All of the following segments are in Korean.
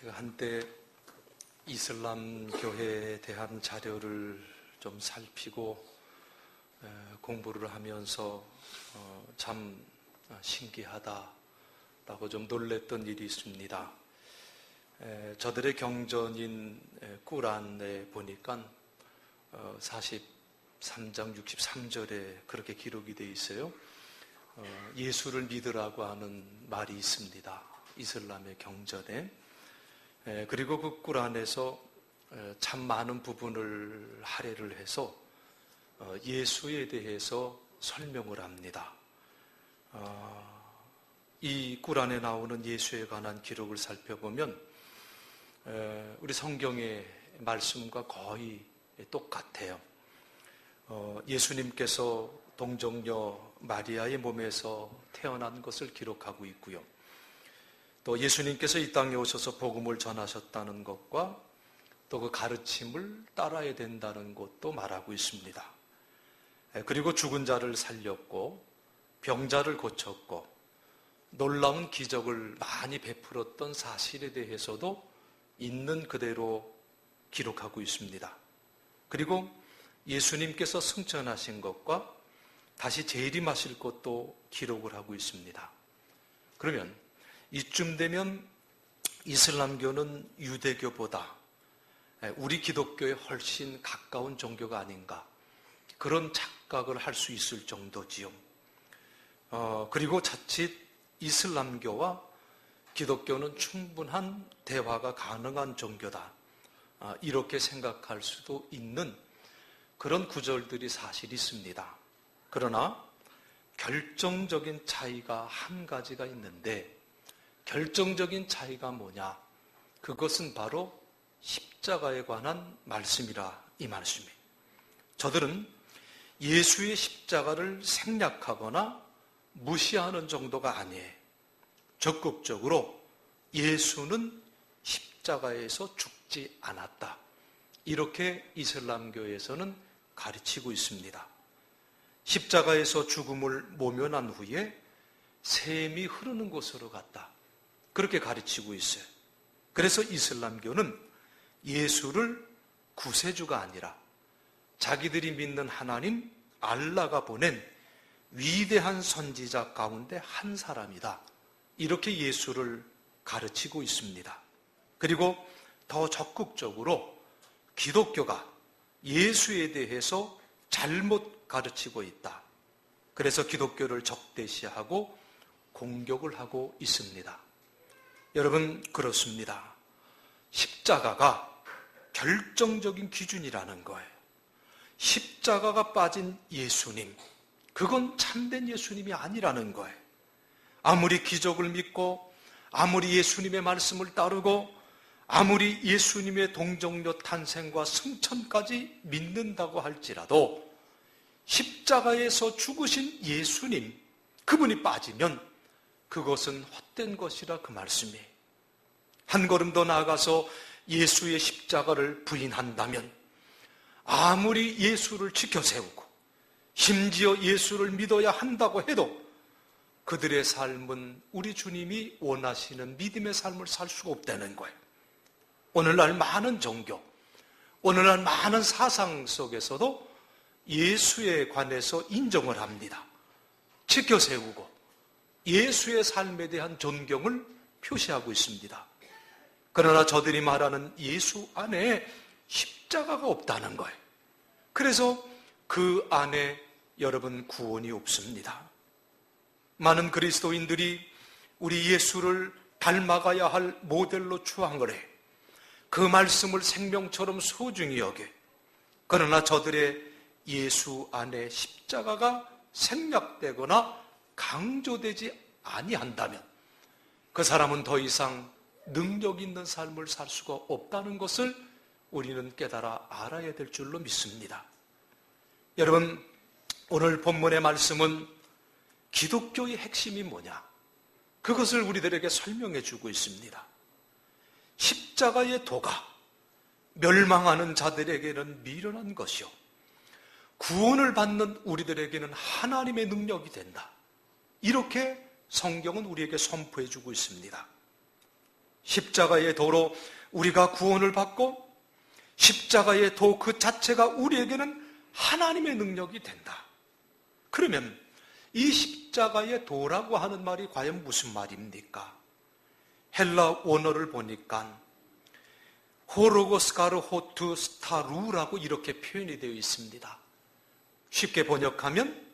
제가 한때 이슬람 교회에 대한 자료를 좀 살피고 공부를 하면서 참 신기하다라고 좀 놀랬던 일이 있습니다. 저들의 경전인 꾸란에 보니까 43장 63절에 그렇게 기록이 되어 있어요. 예수를 믿으라고 하는 말이 있습니다. 이슬람의 경전에. 그리고 그 꾸란에서 참 많은 부분을 할애를 해서 예수에 대해서 설명을 합니다. 이 꾸란에 나오는 예수에 관한 기록을 살펴보면 우리 성경의 말씀과 거의 똑같아요. 예수님께서 동정녀 마리아의 몸에서 태어난 것을 기록하고 있고요. 또 예수님께서 이 땅에 오셔서 복음을 전하셨다는 것과 또 그 가르침을 따라야 된다는 것도 말하고 있습니다. 그리고 죽은 자를 살렸고 병자를 고쳤고 놀라운 기적을 많이 베풀었던 사실에 대해서도 있는 그대로 기록하고 있습니다. 그리고 예수님께서 승천하신 것과 다시 재림하실 것도 기록을 하고 있습니다. 그러면 이쯤 되면 이슬람교는 유대교보다 우리 기독교에 훨씬 가까운 종교가 아닌가, 그런 착각을 할 수 있을 정도지요. 그리고 자칫 이슬람교와 기독교는 충분한 대화가 가능한 종교다, 이렇게 생각할 수도 있는 그런 구절들이 사실 있습니다. 그러나 결정적인 차이가 한 가지가 있는데, 결정적인 차이가 뭐냐? 그것은 바로 십자가에 관한 말씀이라, 이 말씀이에요. 저들은 예수의 십자가를 생략하거나 무시하는 정도가 아니에요. 적극적으로 예수는 십자가에서 죽지 않았다, 이렇게 이슬람교에서는 가르치고 있습니다. 십자가에서 죽음을 모면한 후에 샘이 흐르는 곳으로 갔다, 그렇게 가르치고 있어요. 그래서 이슬람교는 예수를 구세주가 아니라 자기들이 믿는 하나님 알라가 보낸 위대한 선지자 가운데 한 사람이다, 이렇게 예수를 가르치고 있습니다. 그리고 더 적극적으로 기독교가 예수에 대해서 잘못 가르치고 있다, 그래서 기독교를 적대시하고 공격을 하고 있습니다. 여러분, 그렇습니다. 십자가가 결정적인 기준이라는 거예요. 십자가가 빠진 예수님, 그건 참된 예수님이 아니라는 거예요. 아무리 기적을 믿고 아무리 예수님의 말씀을 따르고 아무리 예수님의 동정녀 탄생과 승천까지 믿는다고 할지라도 십자가에서 죽으신 예수님, 그분이 빠지면 그것은 헛된 것이라, 그 말씀이에요. 한 걸음 더 나아가서 예수의 십자가를 부인한다면 아무리 예수를 지켜세우고 심지어 예수를 믿어야 한다고 해도 그들의 삶은 우리 주님이 원하시는 믿음의 삶을 살 수가 없다는 거예요. 오늘날 많은 종교, 오늘날 많은 사상 속에서도 예수에 관해서 인정을 합니다. 지켜세우고 예수의 삶에 대한 존경을 표시하고 있습니다. 그러나 저들이 말하는 예수 안에 십자가가 없다는 거예요. 그래서 그 안에 여러분 구원이 없습니다. 많은 그리스도인들이 우리 예수를 닮아가야 할 모델로 추앙을 해 그 말씀을 생명처럼 소중히 여겨. 그러나 저들의 예수 안에 십자가가 생략되거나 강조되지 아니한다면 그 사람은 더 이상 능력 있는 삶을 살 수가 없다는 것을 우리는 깨달아 알아야 될 줄로 믿습니다. 여러분, 오늘 본문의 말씀은 기독교의 핵심이 뭐냐? 그것을 우리들에게 설명해 주고 있습니다. 십자가의 도가 멸망하는 자들에게는 미련한 것이요, 구원을 받는 우리들에게는 하나님의 능력이 된다, 이렇게 성경은 우리에게 선포해 주고 있습니다. 십자가의 도로 우리가 구원을 받고 십자가의 도 그 자체가 우리에게는 하나님의 능력이 된다. 그러면 이 십자가의 도라고 하는 말이 과연 무슨 말입니까? 헬라 원어를 보니까 호로고스가르 호투 스타루라고 이렇게 표현이 되어 있습니다. 쉽게 번역하면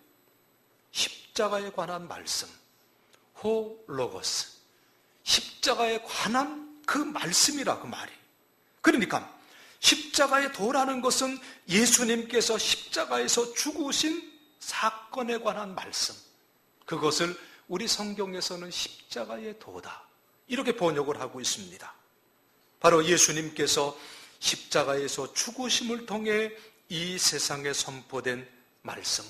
십자가에 관한 말씀, 호로고스, 십자가에 관한 그 말씀이라 그 말이. 그러니까 십자가의 도라는 것은 예수님께서 십자가에서 죽으신 사건에 관한 말씀, 그것을 우리 성경에서는 십자가의 도다 이렇게 번역을 하고 있습니다. 바로 예수님께서 십자가에서 죽으심을 통해 이 세상에 선포된 말씀,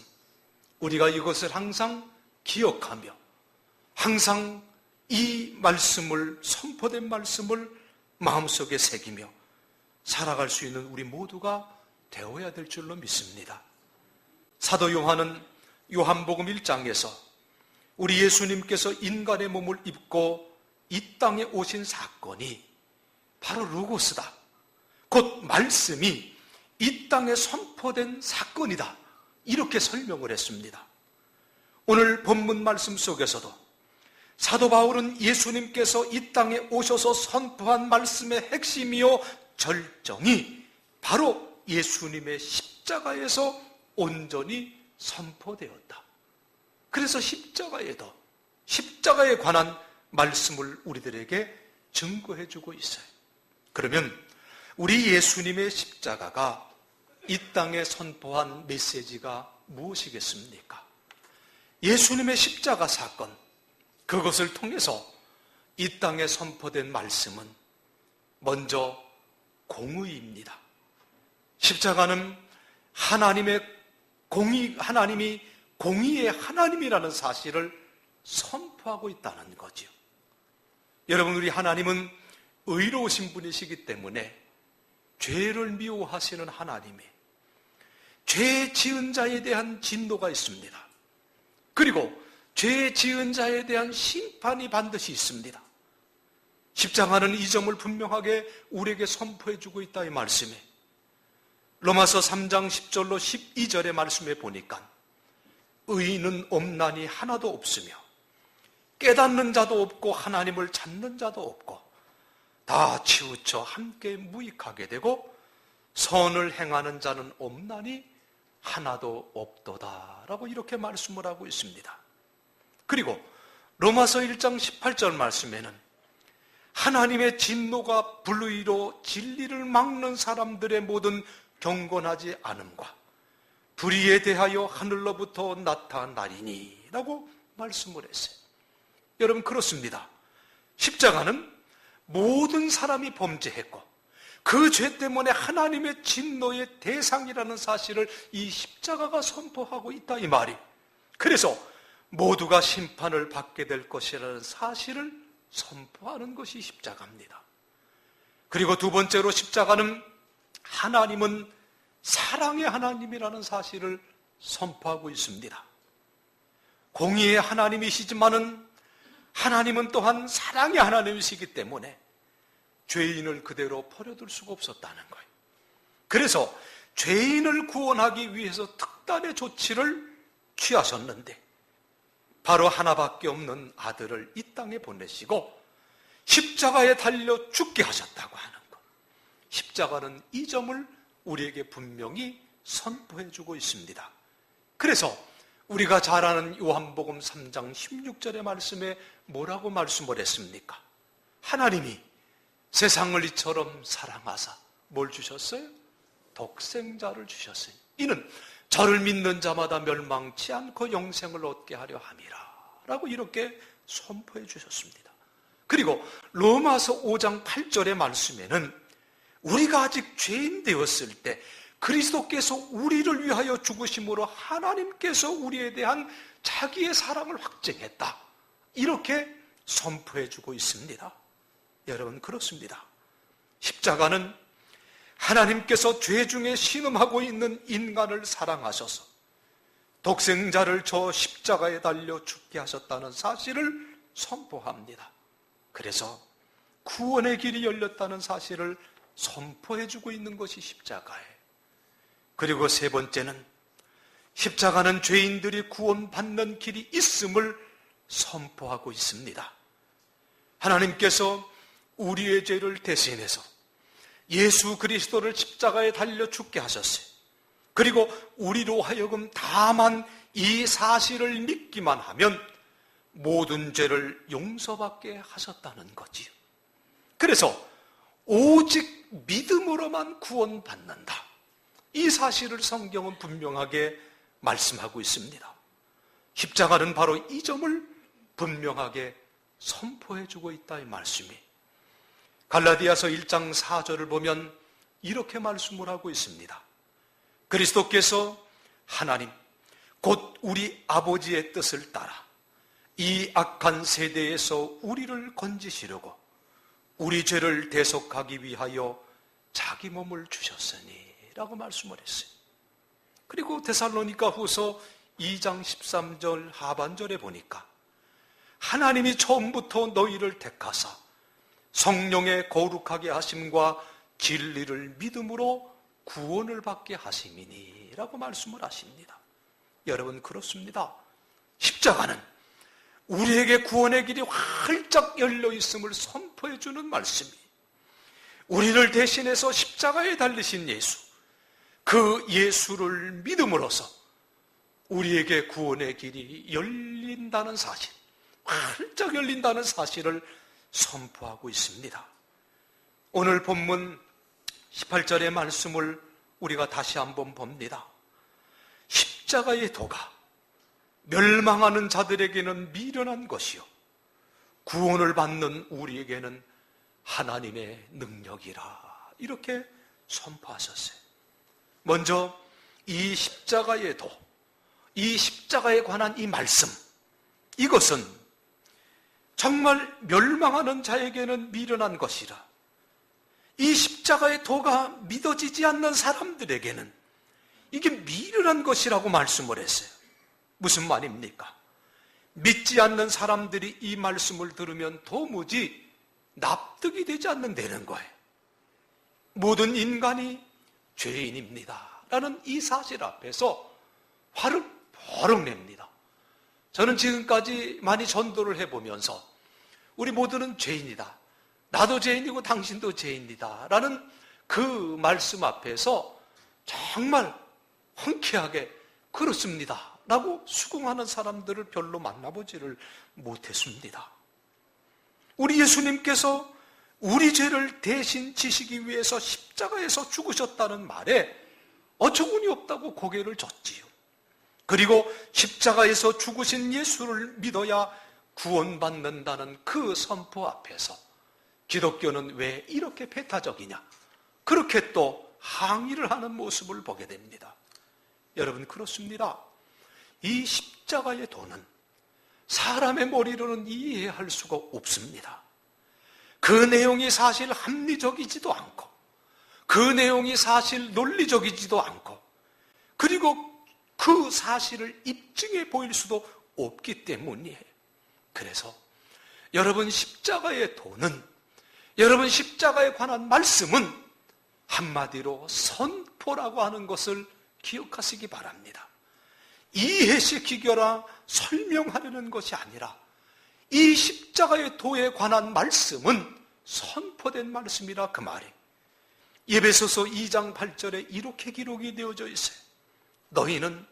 우리가 이것을 항상 기억하며 항상 이 말씀을, 선포된 말씀을 마음속에 새기며 살아갈 수 있는 우리 모두가 되어야 될 줄로 믿습니다. 사도 요한은 요한복음 1장에서 우리 예수님께서 인간의 몸을 입고 이 땅에 오신 사건이 바로 로고스다, 곧 말씀이 이 땅에 선포된 사건이다, 이렇게 설명을 했습니다. 오늘 본문 말씀 속에서도 사도 바울은 예수님께서 이 땅에 오셔서 선포한 말씀의 핵심이요 절정이 바로 예수님의 십자가에서 온전히 선포되었다. 그래서 십자가에도 십자가에 관한 말씀을 우리들에게 증거해주고 있어요. 그러면 우리 예수님의 십자가가 이 땅에 선포한 메시지가 무엇이겠습니까? 예수님의 십자가 사건, 그것을 통해서 이 땅에 선포된 말씀은 먼저 공의입니다. 십자가는 하나님이 공의의 하나님이라는 사실을 선포하고 있다는 거죠. 여러분, 우리 하나님은 의로우신 분이시기 때문에 죄를 미워하시는 하나님이 죄 지은 자에 대한 진노가 있습니다. 그리고 죄 지은 자에 대한 심판이 반드시 있습니다. 십자가는 이 점을 분명하게 우리에게 선포해주고 있다, 이 말씀에. 로마서 3장 10절로 12절의 말씀에 보니까 의인은 없나니 하나도 없으며 깨닫는 자도 없고 하나님을 찾는 자도 없고 다 치우쳐 함께 무익하게 되고 선을 행하는 자는 없나니 하나도 없도다 라고 이렇게 말씀을 하고 있습니다. 그리고 로마서 1장 18절 말씀에는 하나님의 진노가 불의로 진리를 막는 사람들의 모든 경건하지 않음과 불의에 대하여 하늘로부터 나타나리니 라고 말씀을 했어요. 여러분, 그렇습니다. 십자가는 모든 사람이 범죄했고 그 죄 때문에 하나님의 진노의 대상이라는 사실을 이 십자가가 선포하고 있다, 이 말이. 그래서 모두가 심판을 받게 될 것이라는 사실을 선포하는 것이 십자가입니다. 그리고 두 번째로 십자가는 하나님은 사랑의 하나님이라는 사실을 선포하고 있습니다. 공의의 하나님이시지만은 하나님은 또한 사랑의 하나님이시기 때문에 죄인을 그대로 버려둘 수가 없었다는 거예요. 그래서 죄인을 구원하기 위해서 특단의 조치를 취하셨는데 바로 하나밖에 없는 아들을 이 땅에 보내시고 십자가에 달려 죽게 하셨다고 하는 것. 십자가는 이 점을 우리에게 분명히 선포해주고 있습니다. 그래서 우리가 잘 아는 요한복음 3장 16절의 말씀에 뭐라고 말씀을 했습니까? 하나님이 세상을 이처럼 사랑하사 뭘 주셨어요? 독생자를 주셨어요. 이는 저를 믿는 자마다 멸망치 않고 영생을 얻게 하려 함이라 라고 이렇게 선포해 주셨습니다. 그리고 로마서 5장 8절의 말씀에는 우리가 아직 죄인 되었을 때 그리스도께서 우리를 위하여 죽으심으로 하나님께서 우리에 대한 자기의 사랑을 확증했다, 이렇게 선포해 주고 있습니다. 여러분, 그렇습니다. 십자가는 하나님께서 죄 중에 신음하고 있는 인간을 사랑하셔서 독생자를 저 십자가에 달려 죽게 하셨다는 사실을 선포합니다. 그래서 구원의 길이 열렸다는 사실을 선포해주고 있는 것이 십자가예요. 그리고 세 번째는 십자가는 죄인들이 구원받는 길이 있음을 선포하고 있습니다. 하나님께서 우리의 죄를 대신해서 예수 그리스도를 십자가에 달려 죽게 하셨어요. 그리고 우리로 하여금 다만 이 사실을 믿기만 하면 모든 죄를 용서받게 하셨다는 거지요. 그래서 오직 믿음으로만 구원받는다. 이 사실을 성경은 분명하게 말씀하고 있습니다. 십자가는 바로 이 점을 분명하게 선포해주고 있다 이 말씀이. 갈라디아서 1장 4절을 보면 이렇게 말씀을 하고 있습니다. 그리스도께서 하나님 곧 우리 아버지의 뜻을 따라 이 악한 세대에서 우리를 건지시려고 우리 죄를 대속하기 위하여 자기 몸을 주셨으니 라고 말씀을 했어요. 그리고 데살로니가 후서 2장 13절 하반절에 보니까 하나님이 처음부터 너희를 택하사 성령의 거룩하게 하심과 진리를 믿음으로 구원을 받게 하심이니 라고 말씀을 하십니다. 여러분 그렇습니다. 십자가는 우리에게 구원의 길이 활짝 열려 있음을 선포해 주는 말씀이, 우리를 대신해서 십자가에 달리신 예수, 그 예수를 믿음으로써 우리에게 구원의 길이 열린다는 사실, 활짝 열린다는 사실을 선포하고 있습니다. 오늘 본문 18절의 말씀을 우리가 다시 한번 봅니다. 십자가의 도가 멸망하는 자들에게는 미련한 것이요 구원을 받는 우리에게는 하나님의 능력이라, 이렇게 선포하셨어요. 먼저 이 십자가의 도, 이 십자가에 관한 이 말씀, 이것은 정말 멸망하는 자에게는 미련한 것이라, 이 십자가의 도가 믿어지지 않는 사람들에게는 이게 미련한 것이라고 말씀을 했어요. 무슨 말입니까? 믿지 않는 사람들이 이 말씀을 들으면 도무지 납득이 되지 않는다는 거예요. 모든 인간이 죄인입니다 라는 이 사실 앞에서 화를 버럭 냅니다. 저는 지금까지 많이 전도를 해보면서 우리 모두는 죄인이다, 나도 죄인이고 당신도 죄인이다 라는 그 말씀 앞에서 정말 흔쾌하게 그렇습니다 라고 수긍하는 사람들을 별로 만나보지를 못했습니다. 우리 예수님께서 우리 죄를 대신 지시기 위해서 십자가에서 죽으셨다는 말에 어처구니 없다고 고개를 젓지요. 그리고 십자가에서 죽으신 예수를 믿어야 구원받는다는 그 선포 앞에서 기독교는 왜 이렇게 배타적이냐, 그렇게 또 항의를 하는 모습을 보게 됩니다. 여러분 그렇습니다. 이 십자가의 도는 사람의 머리로는 이해할 수가 없습니다. 그 내용이 사실 합리적이지도 않고, 그 내용이 사실 논리적이지도 않고, 그리고 그 사실을 입증해 보일 수도 없기 때문이에요. 그래서 여러분 십자가의 도는, 여러분 십자가에 관한 말씀은 한마디로 선포라고 하는 것을 기억하시기 바랍니다. 이해시키거나 설명하려는 것이 아니라 이 십자가의 도에 관한 말씀은 선포된 말씀이라 그 말이에요. 에베소서 2장 8절에 이렇게 기록이 되어져 있어요. 너희는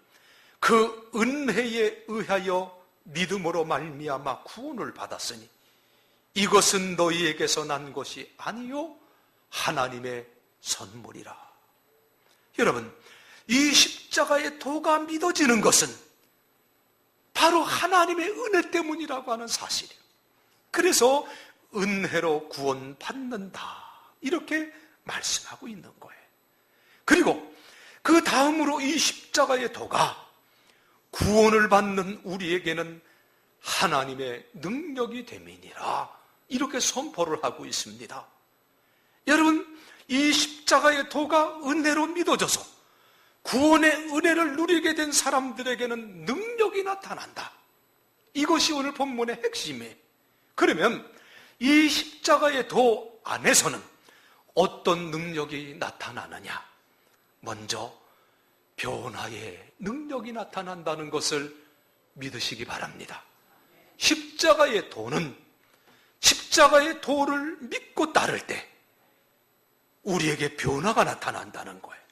그 은혜에 의하여 믿음으로 말미암아 구원을 받았으니 이것은 너희에게서 난 것이 아니요 하나님의 선물이라. 여러분, 이 십자가의 도가 믿어지는 것은 바로 하나님의 은혜 때문이라고 하는 사실이에요. 그래서 은혜로 구원받는다, 이렇게 말씀하고 있는 거예요. 그리고 그 다음으로 이 십자가의 도가 구원을 받는 우리에게는 하나님의 능력이 됨이니라, 이렇게 선포를 하고 있습니다. 여러분, 이 십자가의 도가 은혜로 믿어져서 구원의 은혜를 누리게 된 사람들에게는 능력이 나타난다. 이것이 오늘 본문의 핵심이에요. 그러면 이 십자가의 도 안에서는 어떤 능력이 나타나느냐? 먼저 변화의 능력이 나타난다는 것을 믿으시기 바랍니다. 십자가의 도는 십자가의 도를 믿고 따를 때 우리에게 변화가 나타난다는 거예요.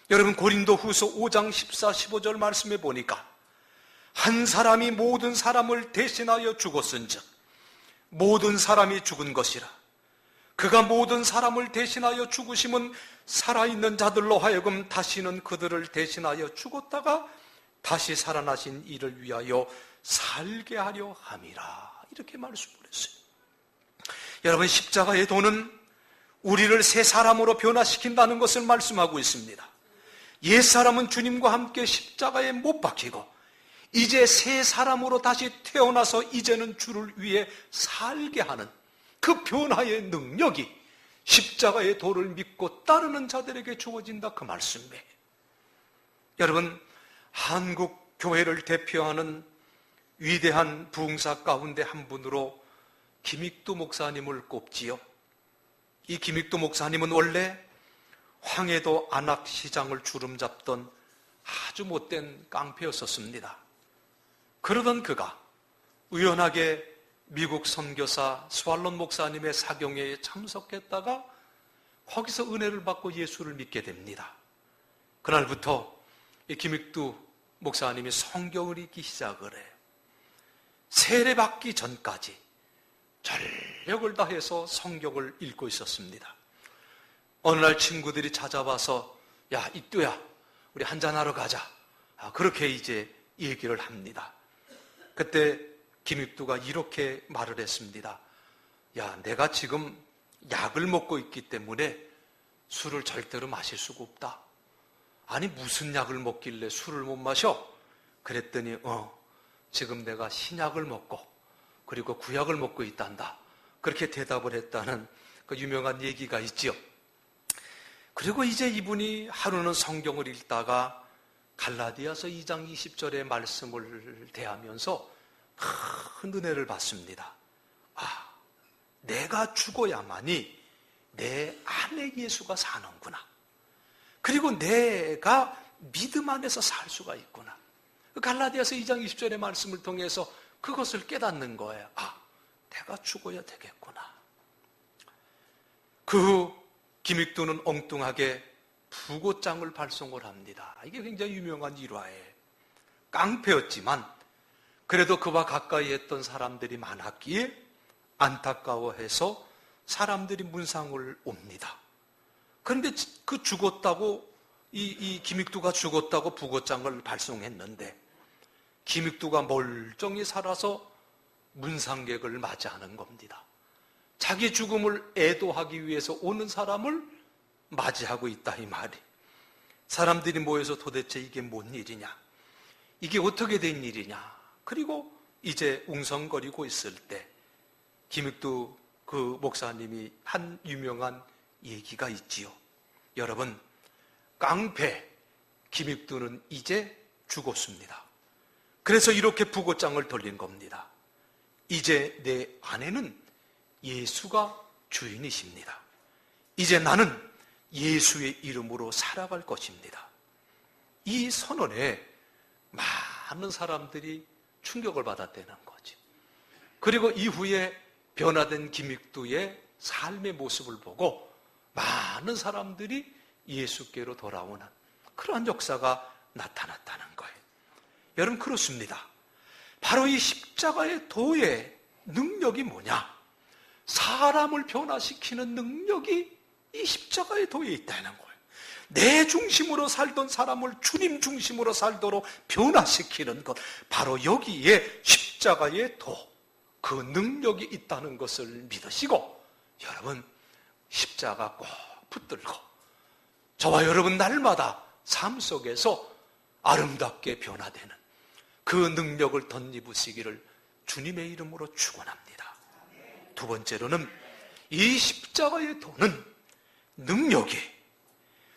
여러분, 고린도후서 5장 14, 15절 말씀에 보니까 한 사람이 모든 사람을 대신하여 죽었은즉 모든 사람이 죽은 것이라. 그가 모든 사람을 대신하여 죽으심은 살아있는 자들로 하여금 다시는 그들을 대신하여 죽었다가 다시 살아나신 이를 위하여 살게 하려 함이라. 이렇게 말씀을 했어요. 여러분, 십자가의 도는 우리를 새 사람으로 변화시킨다는 것을 말씀하고 있습니다. 옛사람은 주님과 함께 십자가에 못 박히고 이제 새 사람으로 다시 태어나서 이제는 주를 위해 살게 하는 그 변화의 능력이 십자가의 도를 믿고 따르는 자들에게 주어진다, 그 말씀이에요. 여러분, 한국 교회를 대표하는 위대한 부흥사 가운데 한 분으로 김익두 목사님을 꼽지요. 이 김익두 목사님은 원래 황해도 안악시장을 주름잡던 아주 못된 깡패였었습니다. 그러던 그가 우연하게 미국 선교사 스왈론 목사님의 사경회에 참석했다가 거기서 은혜를 받고 예수를 믿게 됩니다. 그날부터 이 김익두 목사님이 성경을 읽기 시작을 해요. 세례받기 전까지 전력을 다해서 성경을 읽고 있었습니다. 어느 날 친구들이 찾아와서 야, 익두야, 우리 한잔하러 가자. 그렇게 이제 얘기를 합니다. 그때 김익두가 이렇게 말을 했습니다. 야, 내가 지금 약을 먹고 있기 때문에 술을 절대로 마실 수가 없다. 아니, 무슨 약을 먹길래 술을 못 마셔? 그랬더니 지금 내가 신약을 먹고 그리고 구약을 먹고 있단다. 그렇게 대답을 했다는 그 유명한 얘기가 있지요. 그리고 이제 이분이 하루는 성경을 읽다가 갈라디아서 2장 20절의 말씀을 대하면서 큰 은혜를 받습니다. 내가 죽어야만이 내 안에 예수가 사는구나. 그리고 내가 믿음 안에서 살 수가 있구나. 갈라디아서 2장 20절의 말씀을 통해서 그것을 깨닫는 거예요. 내가 죽어야 되겠구나. 그 김익두는 엉뚱하게 부고장을 발송을 합니다. 이게 굉장히 유명한 일화예요. 깡패였지만 그래도 그와 가까이 했던 사람들이 많았기에 안타까워해서 사람들이 문상을 옵니다. 그런데 그 죽었다고 이 김익두가 죽었다고 부고장을 발송했는데 김익두가 멀쩡히 살아서 문상객을 맞이하는 겁니다. 자기 죽음을 애도하기 위해서 오는 사람을 맞이하고 있다, 이 말이. 사람들이 모여서 도대체 이게 뭔 일이냐, 이게 어떻게 된 일이냐. 그리고 이제 웅성거리고 있을 때 김익두 그 목사님이 한 유명한 얘기가 있지요. 여러분, 깡패 김익두는 이제 죽었습니다. 그래서 이렇게 부고장을 돌린 겁니다. 이제 내 안에는 예수가 주인이십니다. 이제 나는 예수의 이름으로 살아갈 것입니다. 이 선언에 많은 사람들이 충격을 받았다는 거지. 그리고 이후에 변화된 김익두의 삶의 모습을 보고 많은 사람들이 예수께로 돌아오는 그러한 역사가 나타났다는 거예요. 여러분, 그렇습니다. 바로 이 십자가의 도의 능력이 뭐냐? 사람을 변화시키는 능력이 이 십자가의 도에 있다는 거예요. 내 중심으로 살던 사람을 주님 중심으로 살도록 변화시키는 것, 바로 여기에 십자가의 도, 그 능력이 있다는 것을 믿으시고, 여러분, 십자가 꼭 붙들고 저와 여러분 날마다 삶 속에서 아름답게 변화되는 그 능력을 덧입으시기를 주님의 이름으로 축원합니다. 두 번째로는 이 십자가의 도는 능력이,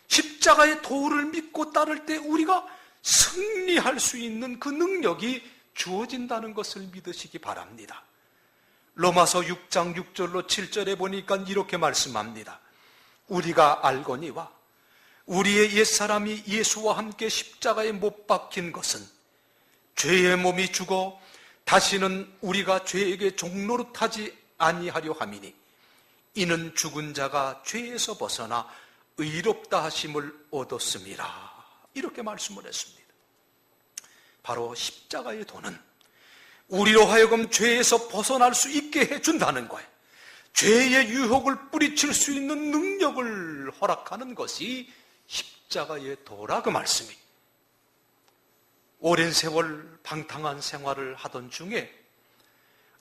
십자가의 도를 믿고 따를 때 우리가 승리할 수 있는 그 능력이 주어진다는 것을 믿으시기 바랍니다. 로마서 6장 6절로 7절에 보니까 이렇게 말씀합니다. 우리가 알거니와 우리의 옛사람이 예수와 함께 십자가에 못 박힌 것은 죄의 몸이 죽어 다시는 우리가 죄에게 종노릇하지 아니하려 함이니 이는 죽은 자가 죄에서 벗어나 의롭다 하심을 얻었음이라. 이렇게 말씀을 했습니다. 바로 십자가의 도는 우리로 하여금 죄에서 벗어날 수 있게 해준다는 거예요. 죄의 유혹을 뿌리칠 수 있는 능력을 허락하는 것이 십자가의 도라, 그 말씀이. 오랜 세월 방탕한 생활을 하던 중에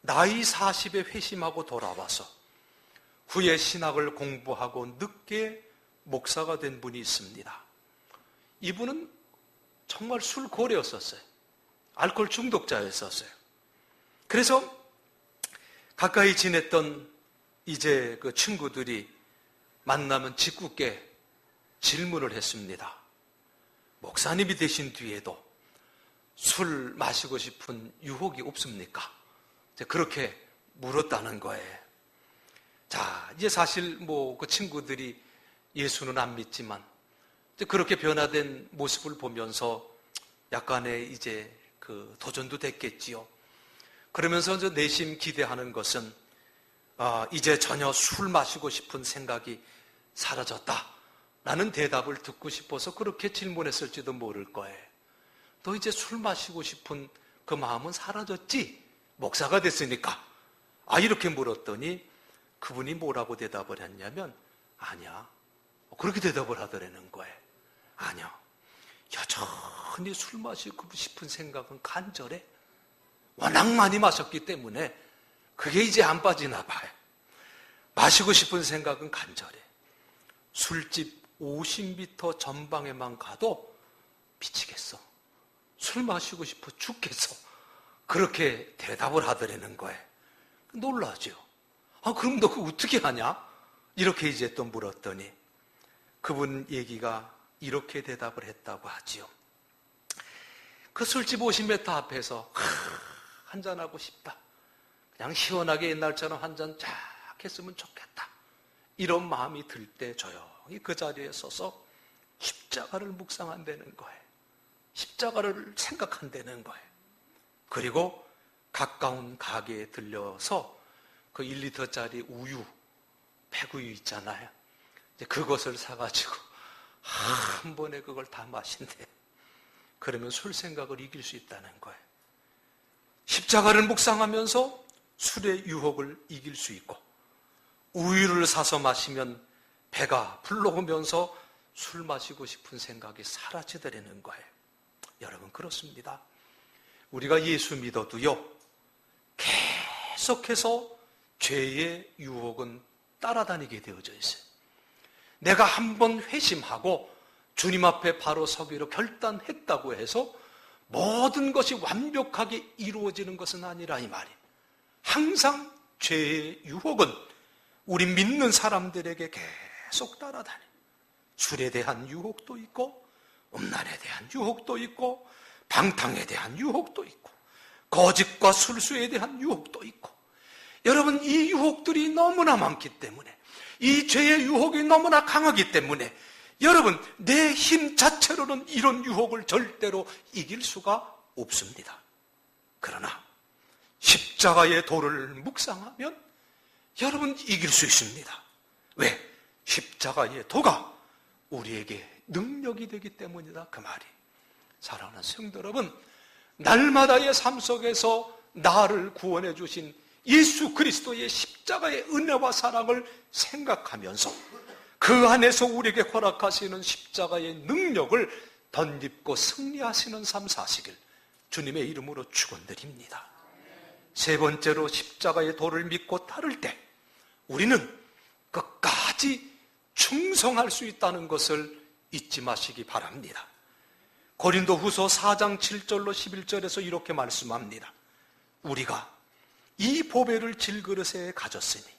나이 40에 회심하고 돌아와서 후에 신학을 공부하고 늦게 목사가 된 분이 있습니다. 이분은 정말 술고래였었어요. 알코올 중독자였었어요. 그래서 가까이 지냈던 이제 그 친구들이 만나면 짓궂게 질문을 했습니다. 목사님이 되신 뒤에도 술 마시고 싶은 유혹이 없습니까? 그렇게 물었다는 거예요. 자, 이제 사실 그 친구들이 예수는 안 믿지만 그렇게 변화된 모습을 보면서 약간의 이제 그 도전도 됐겠지요. 그러면서 저 내심 기대하는 것은 이제 전혀 술 마시고 싶은 생각이 사라졌다라는 대답을 듣고 싶어서 그렇게 질문했을지도 모를 거예요. 너 이제 술 마시고 싶은 그 마음은 사라졌지? 목사가 됐으니까. 이렇게 물었더니 그분이 뭐라고 대답을 했냐면 아니야. 그렇게 대답을 하더라는 거예요. 아니야. 여전히 술 마시고 싶은 생각은 간절해. 워낙 많이 마셨기 때문에 그게 이제 안 빠지나 봐요. 마시고 싶은 생각은 간절해. 술집 50m 전방에만 가도 미치겠어. 술 마시고 싶어 죽겠어. 그렇게 대답을 하더라는 거예요. 놀라죠. 그럼 너 그거 어떻게 하냐? 이렇게 이제 또 물었더니 그분 얘기가 이렇게 대답을 했다고 하지요. 그 술집 50m 앞에서 한잔하고 싶다. 그냥 시원하게 옛날처럼 한잔 쫙 했으면 좋겠다. 이런 마음이 들 때 조용히 그 자리에 서서 십자가를 묵상한다는 거예요. 십자가를 생각한다는 거예요. 그리고 가까운 가게에 들려서 그 1리터짜리 우유, 폐구유 있잖아요. 이제 그것을 사가지고 한 번에 그걸 다 마신대. 그러면 술 생각을 이길 수 있다는 거예요. 십자가를 묵상하면서 술의 유혹을 이길 수 있고, 우유를 사서 마시면 배가 불러오면서 술 마시고 싶은 생각이 사라지더라는 거예요. 여러분, 그렇습니다. 우리가 예수 믿어도요, 계속해서 죄의 유혹은 따라다니게 되어져 있어요. 내가 한번 회심하고 주님 앞에 바로 서기로 결단했다고 해서 모든 것이 완벽하게 이루어지는 것은 아니라 이 말이에요. 항상 죄의 유혹은 우리 믿는 사람들에게 계속 따라다녀요. 술에 대한 유혹도 있고, 음란에 대한 유혹도 있고, 방탕에 대한 유혹도 있고, 거짓과 술수에 대한 유혹도 있고. 여러분, 이 유혹들이 너무나 많기 때문에, 이 죄의 유혹이 너무나 강하기 때문에 여러분, 내 힘 자체로는 이런 유혹을 절대로 이길 수가 없습니다. 그러나 십자가의 도를 묵상하면 여러분 이길 수 있습니다. 왜? 십자가의 도가 우리에게 능력이 되기 때문이다, 그 말이. 사랑하는 성도 여러분, 날마다의 삶 속에서 나를 구원해 주신 예수 그리스도의 십자가의 은혜와 사랑을 생각하면서 그 안에서 우리에게 허락하시는 십자가의 능력을 덧입고 승리하시는 삶 사시길 주님의 이름으로 축원드립니다. 세 번째로 십자가의 도를 믿고 따를 때 우리는 끝까지 충성할 수 있다는 것을 잊지 마시기 바랍니다. 고린도후서 4장 7절로 11절에서 이렇게 말씀합니다. 우리가 이 보배를 질그릇에 가졌으니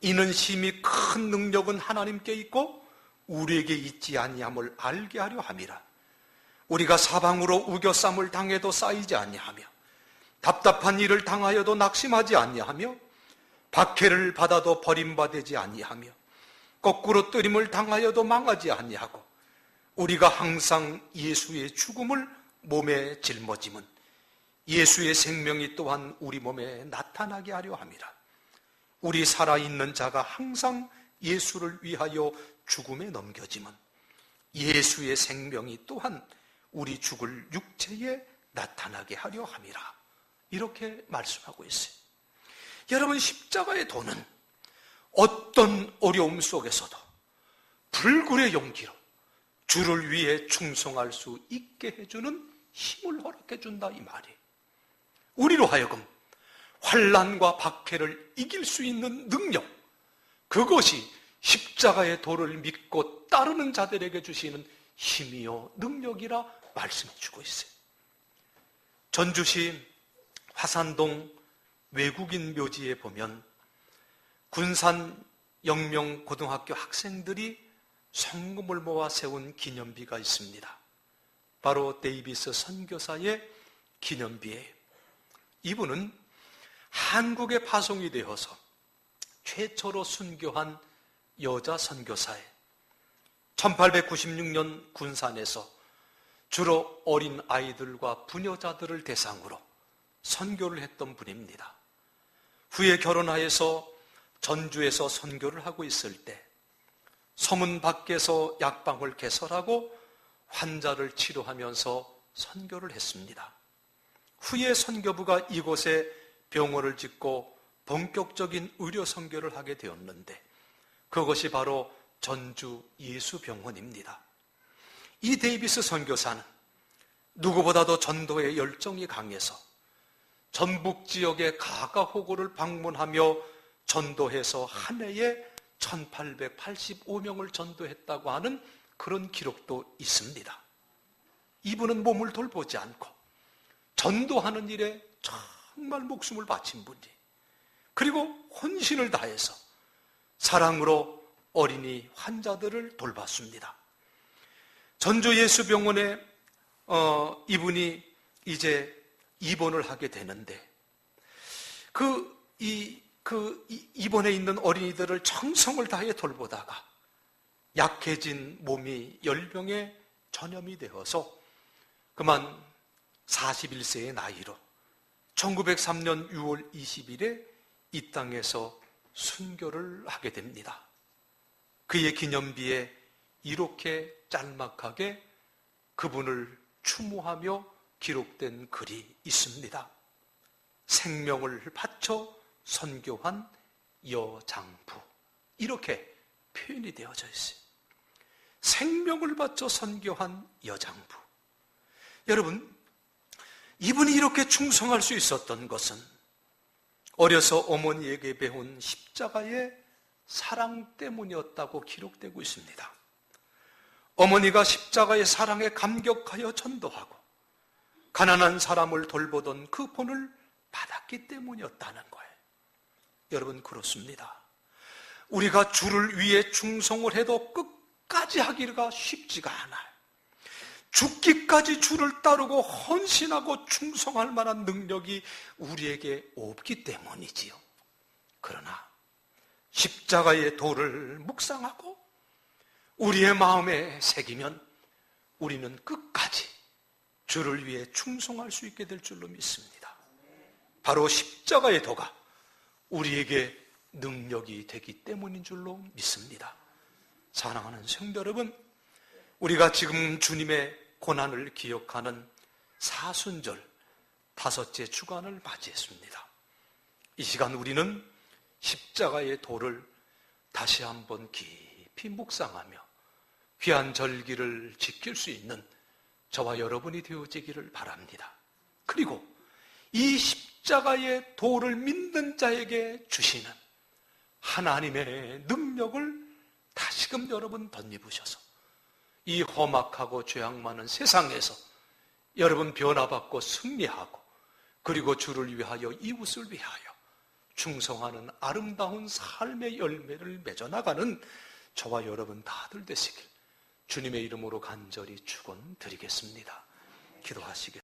이는 심히 큰 능력은 하나님께 있고 우리에게 있지 아니함을 알게 하려 함이라. 우리가 사방으로 우겨쌈을 당해도 쌓이지 아니하며 답답한 일을 당하여도 낙심하지 아니하며 박해를 받아도 버림받지 아니하며 거꾸로 뜨림을 당하여도 망하지 아니하고 우리가 항상 예수의 죽음을 몸에 짊어짐은 예수의 생명이 또한 우리 몸에 나타나게 하려 함이라. 우리 살아있는 자가 항상 예수를 위하여 죽음에 넘겨짐은 예수의 생명이 또한 우리 죽을 육체에 나타나게 하려 함이라. 이렇게 말씀하고 있어요. 여러분, 십자가의 도는 어떤 어려움 속에서도 불굴의 용기로 주를 위해 충성할 수 있게 해주는 힘을 허락해 준다, 이 말이에요. 우리로 하여금 환난과 박해를 이길 수 있는 능력, 그것이 십자가의 도를 믿고 따르는 자들에게 주시는 힘이요 능력이라 말씀해 주고 있어요. 전주시 화산동 외국인 묘지에 보면 군산 영명고등학교 학생들이 성금을 모아 세운 기념비가 있습니다. 바로 데이비스 선교사의 기념비예요. 이분은 한국에 파송이 되어서 최초로 순교한 여자 선교사에 1896년 군산에서 주로 어린 아이들과 부녀자들을 대상으로 선교를 했던 분입니다. 후에 결혼하여서 전주에서 선교를 하고 있을 때 서문 밖에서 약방을 개설하고 환자를 치료하면서 선교를 했습니다. 후에 선교부가 이곳에 병원을 짓고 본격적인 의료 선교를 하게 되었는데 그것이 바로 전주 예수병원입니다. 이 데이비스 선교사는 누구보다도 전도의 열정이 강해서 전북 지역의 가가호고를 방문하며 전도해서 한 해에 1885명을 전도했다고 하는 그런 기록도 있습니다. 이분은 몸을 돌보지 않고 전도하는 일에 정말 목숨을 바친 분이, 그리고 혼신을 다해서 사랑으로 어린이 환자들을 돌봤습니다. 전주 예수병원에 이분이 이제 입원을 하게 되는데 입원해 있는 어린이들을 정성을 다해 돌보다가 약해진 몸이 열병에 전염이 되어서 그만 41세의 나이로 1903년 6월 20일에 이 땅에서 순교를 하게 됩니다. 그의 기념비에 이렇게 짤막하게 그분을 추모하며 기록된 글이 있습니다. 생명을 바쳐 선교한 여장부, 이렇게 표현이 되어져 있어요. 생명을 바쳐 선교한 여장부. 여러분, 이분이 이렇게 충성할 수 있었던 것은 어려서 어머니에게 배운 십자가의 사랑 때문이었다고 기록되고 있습니다. 어머니가 십자가의 사랑에 감격하여 전도하고 가난한 사람을 돌보던 그 본을 받았기 때문이었다는 거예요. 여러분, 그렇습니다. 우리가 주를 위해 충성을 해도 끝까지 하기가 쉽지가 않아요. 죽기까지 주를 따르고 헌신하고 충성할 만한 능력이 우리에게 없기 때문이지요. 그러나 십자가의 도를 묵상하고 우리의 마음에 새기면 우리는 끝까지 주를 위해 충성할 수 있게 될 줄로 믿습니다. 바로 십자가의 도가 우리에게 능력이 되기 때문인 줄로 믿습니다. 사랑하는 성도 여러분, 우리가 지금 주님의 고난을 기억하는 사순절 5째 주간을 맞이했습니다. 이 시간 우리는 십자가의 도를 다시 한번 깊이 묵상하며 귀한 절기를 지킬 수 있는 저와 여러분이 되어지기를 바랍니다. 그리고 이 십자가의 도를 믿는 자에게 주시는 하나님의 능력을 다시금 여러분 덧입으셔서 이 험악하고 죄악 많은 세상에서 여러분 변화받고 승리하고 그리고 주를 위하여 이웃을 위하여 충성하는 아름다운 삶의 열매를 맺어나가는 저와 여러분 다들 되시길 주님의 이름으로 간절히 축원드리겠습니다. 기도하시겠습니다.